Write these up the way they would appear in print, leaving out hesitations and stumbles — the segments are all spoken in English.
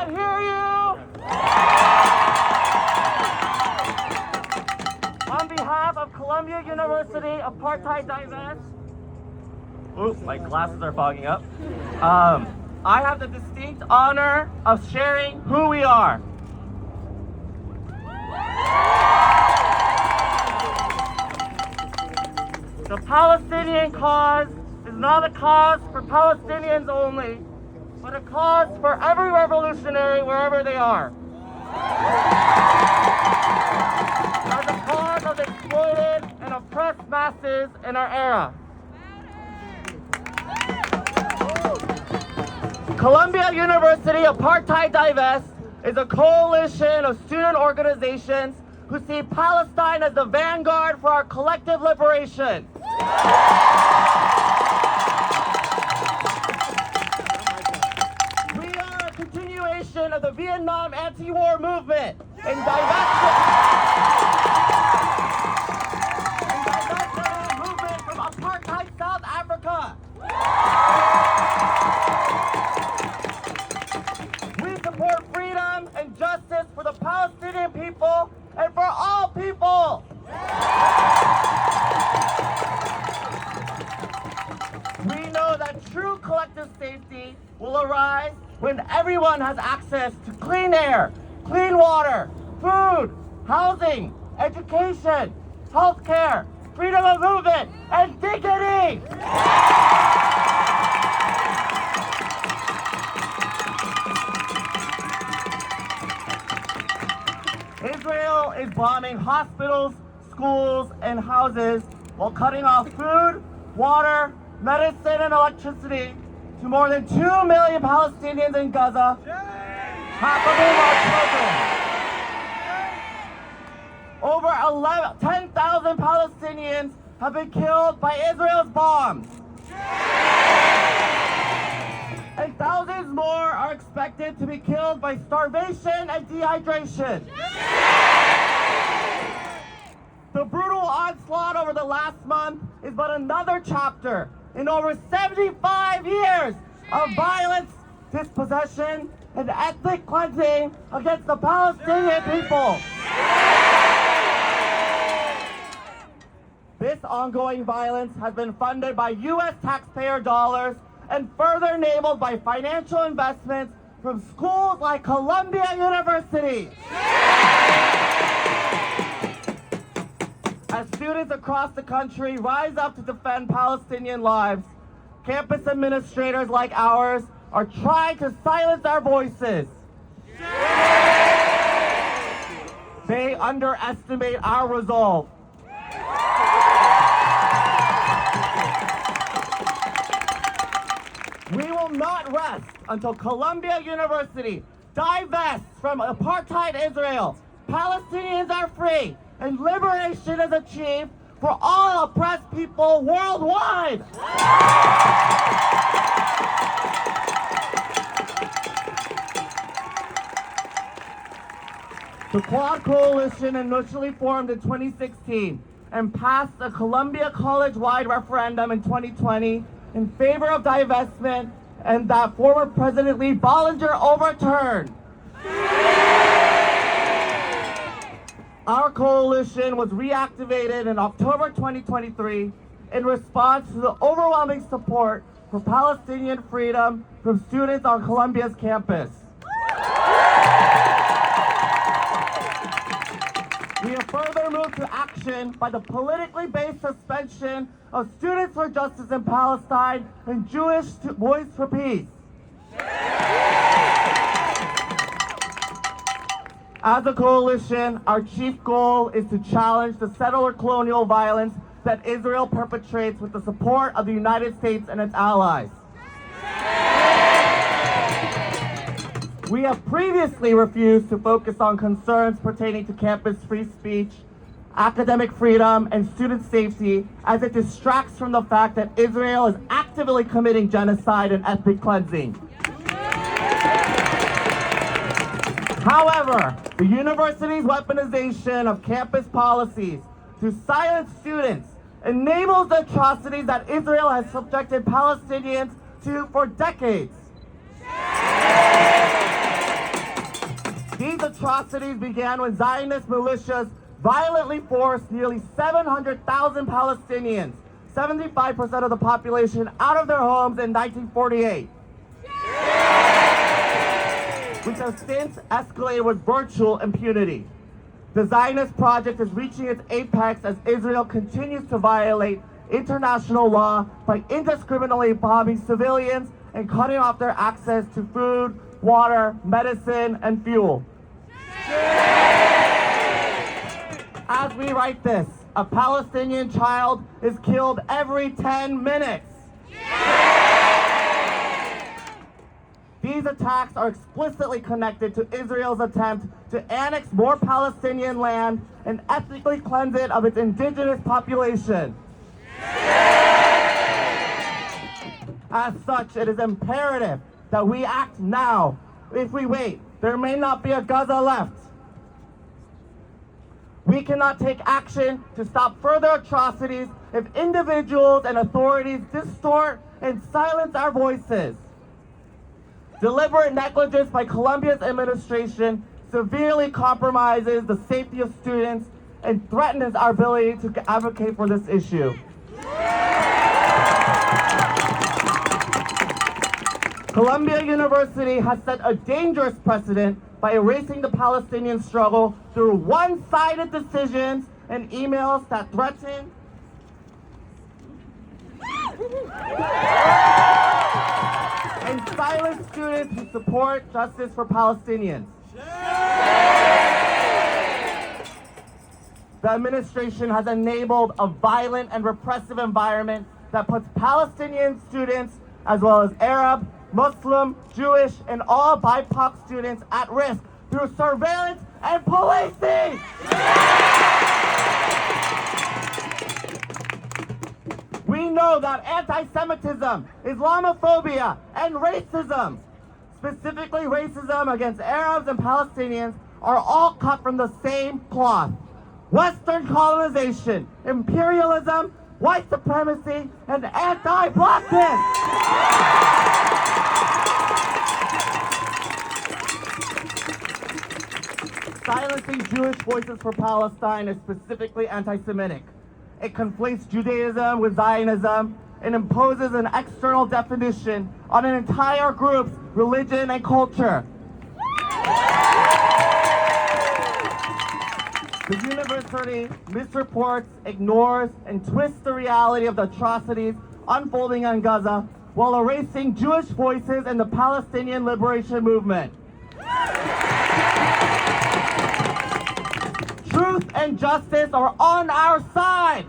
not hear you. On behalf of Columbia University Apartheid Divest, oops, my glasses are fogging up. I have the distinct honor of sharing who we are. The Palestinian cause is not a cause for Palestinians only, but a cause for every revolutionary wherever they are. As a cause of the exploited and oppressed masses in our era. Columbia University Apartheid Divest is a coalition of student organizations who see Palestine as the vanguard for our collective liberation. We are a continuation of the Vietnam anti-war movement and divesting our movement from apartheid South Africa. We support freedom and justice for the Palestinian people and for all people. We know that true collective safety will arise when everyone has access to clean air, clean water, food, housing, education, healthcare, freedom of movement, and dignity. Israel is bombing hospitals, schools, and houses while cutting off food, water, medicine, and electricity to more than 2 million Palestinians in Gaza, half of whom are children. Over 10,000 Palestinians have been killed by Israel's bombs. And thousands more are expected to be killed by starvation and dehydration. The brutal onslaught over the last month is but another chapter in over 75 years of violence, dispossession, and ethnic cleansing against the Palestinian people. This ongoing violence has been funded by U.S. taxpayer dollars and further enabled by financial investments from schools like Columbia University. As students across the country rise up to defend Palestinian lives, campus administrators like ours are trying to silence our voices. They underestimate our resolve. We will not rest until Columbia University divests from apartheid Israel, Palestinians are free, and liberation is achieved for all oppressed people worldwide. The Quad Coalition initially formed in 2016 and passed a Columbia College-wide referendum in 2020 in favor of divestment, and that former President Lee Bollinger overturned. Our coalition was reactivated in October 2023 in response to the overwhelming support for Palestinian freedom from students on Columbia's campus. We have further moved to action by the politically based suspension of Students for Justice in Palestine and Jewish Voice for Peace. As a coalition, our chief goal is to challenge the settler colonial violence that Israel perpetrates with the support of the United States and its allies. We have previously refused to focus on concerns pertaining to campus free speech, academic freedom, and student safety, as it distracts from the fact that Israel is actively committing genocide and ethnic cleansing. However, the university's weaponization of campus policies to silence students enables the atrocities that Israel has subjected Palestinians to for decades. atrocities began when Zionist militias violently forced nearly 700,000 Palestinians, 75% of the population, out of their homes in 1948. Which has since escalated with virtual impunity. The Zionist project is reaching its apex as Israel continues to violate international law by indiscriminately bombing civilians and cutting off their access to food, water, medicine, and fuel. As we write this, a Palestinian child is killed every 10 minutes. These attacks are explicitly connected to Israel's attempt to annex more Palestinian land and ethnically cleanse it of its indigenous population. As such, it is imperative that we act now. If we wait, there may not be a Gaza left. We cannot take action to stop further atrocities if individuals and authorities distort and silence our voices. Deliberate negligence by Colombia's administration severely compromises the safety of students and threatens our ability to advocate for this issue. Columbia University has set a dangerous precedent by erasing the Palestinian struggle through one-sided decisions and emails that threaten and silence students who support justice for Palestinians. The administration has enabled a violent and repressive environment that puts Palestinian students, as well as Arab, Muslim, Jewish, and all BIPOC students at risk through surveillance and policing. We know that anti-Semitism, Islamophobia, and racism, specifically racism against Arabs and Palestinians, are all cut from the same cloth. Western colonization, imperialism, white supremacy, and anti-blackness. Silencing Jewish voices for Palestine is specifically anti-Semitic. It conflates Judaism with Zionism and imposes an external definition on an entire group's religion and culture. The university misreports, ignores, and twists the reality of the atrocities unfolding in Gaza while erasing Jewish voices in the Palestinian liberation movement. Truth and justice are on our side.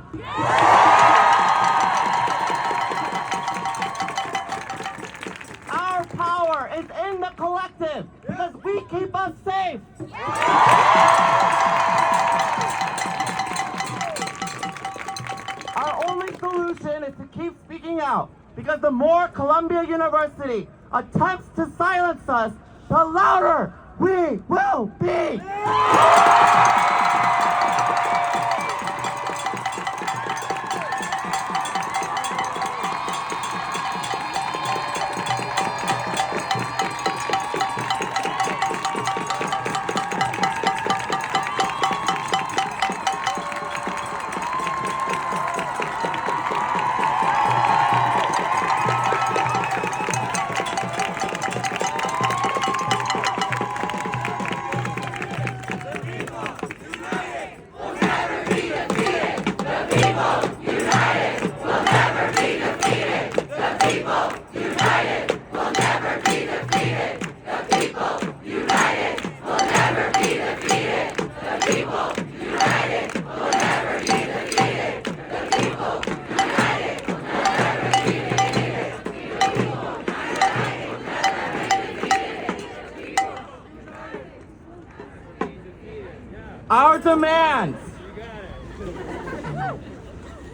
Our power is in the collective because we keep us safe. Our only solution is to keep speaking out because the more Columbia University attempts to silence us, the louder we will be. Our demands.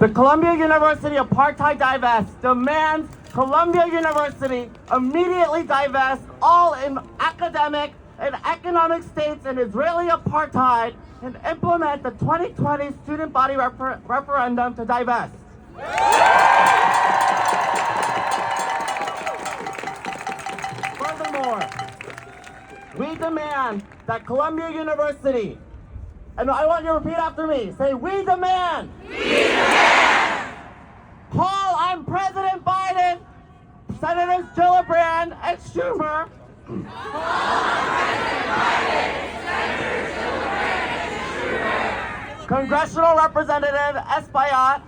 The Columbia University Apartheid Divest demands Columbia University immediately divest all in academic and economic states in Israeli apartheid and implement the 2020 student body referendum to divest. We demand that Columbia University, and I want you to repeat after me, say, we demand. We demand. Call on President Biden, Senators Gillibrand and Schumer. Congressional Representative Espaillat.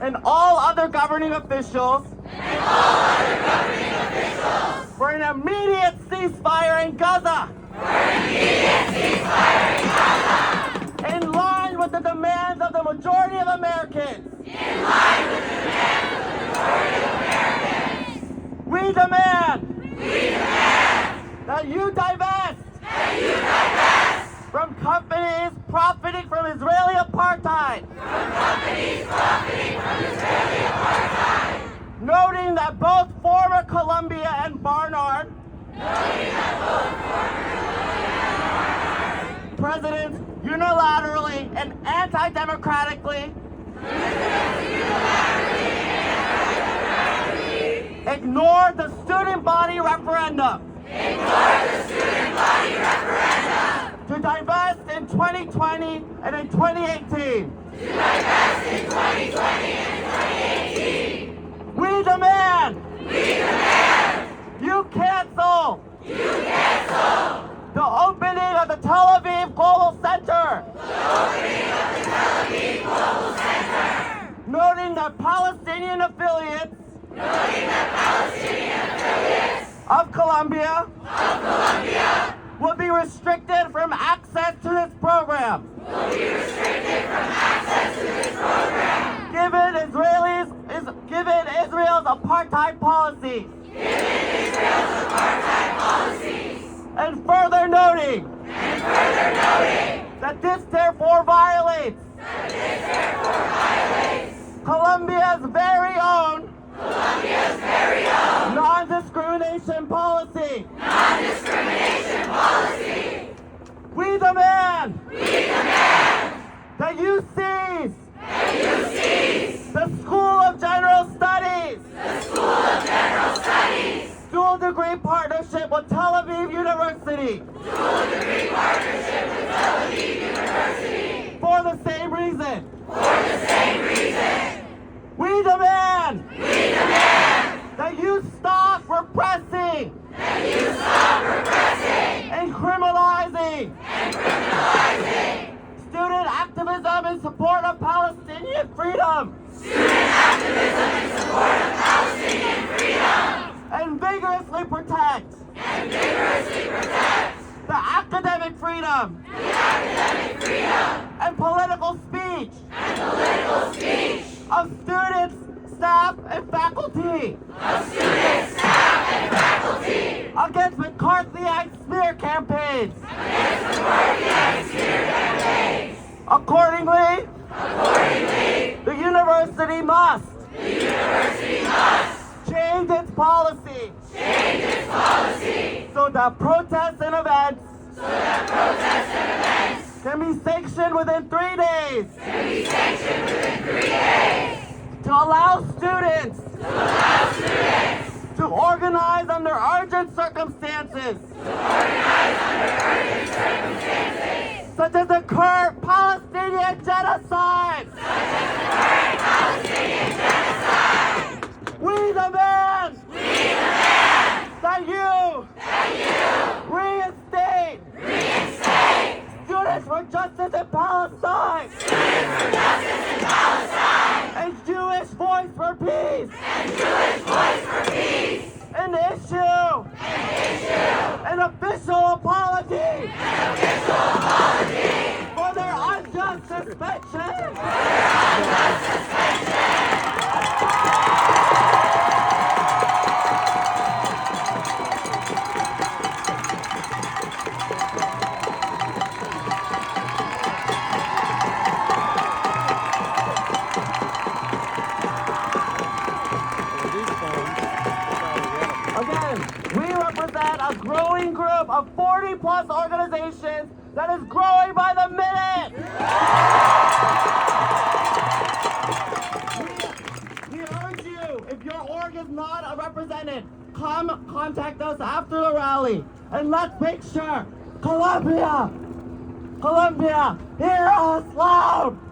And all other governing officials. For an immediate ceasefire in Gaza. In line with the demands of the majority of Americans. We demand that you divest from companies profiting from Israeli apartheid. Noting that both former Columbia and Barnard presidents unilaterally and anti-democratically ignored the student body referendum to divest in 2020 and in 2018. We demand you cancel the opening of the Tel Aviv Global Center. Noting that Palestinian affiliates of Columbia will be restricted from access to this program. Given Israel's apartheid policies. And further noting that this therefore violates Columbia's very own non-discrimination policy. We demand that you cease the School of General Studies dual degree partnership with Tel Aviv University for the same reason. We demand that you stop repressing and criminalizing student activism in support of Palestinian freedom. And vigorously protect the academic freedom and political speech of students, staff, and faculty against McCarthyite smear campaigns. Accordingly, the university must change its policy so that protests and events can be sanctioned within 3 days to allow students to organize under urgent circumstances such as the current Palestinian genocide. We demand that you reinstate Students for Justice in Palestine and Jewish Voice for Peace and issue an official apology for their unjust suspension. Again, we represent a growing group of 40-plus organizations that is growing by the minute. We urge you, if your org is not represented, contact us after the rally, and let's make sure Colombia, hear us loud!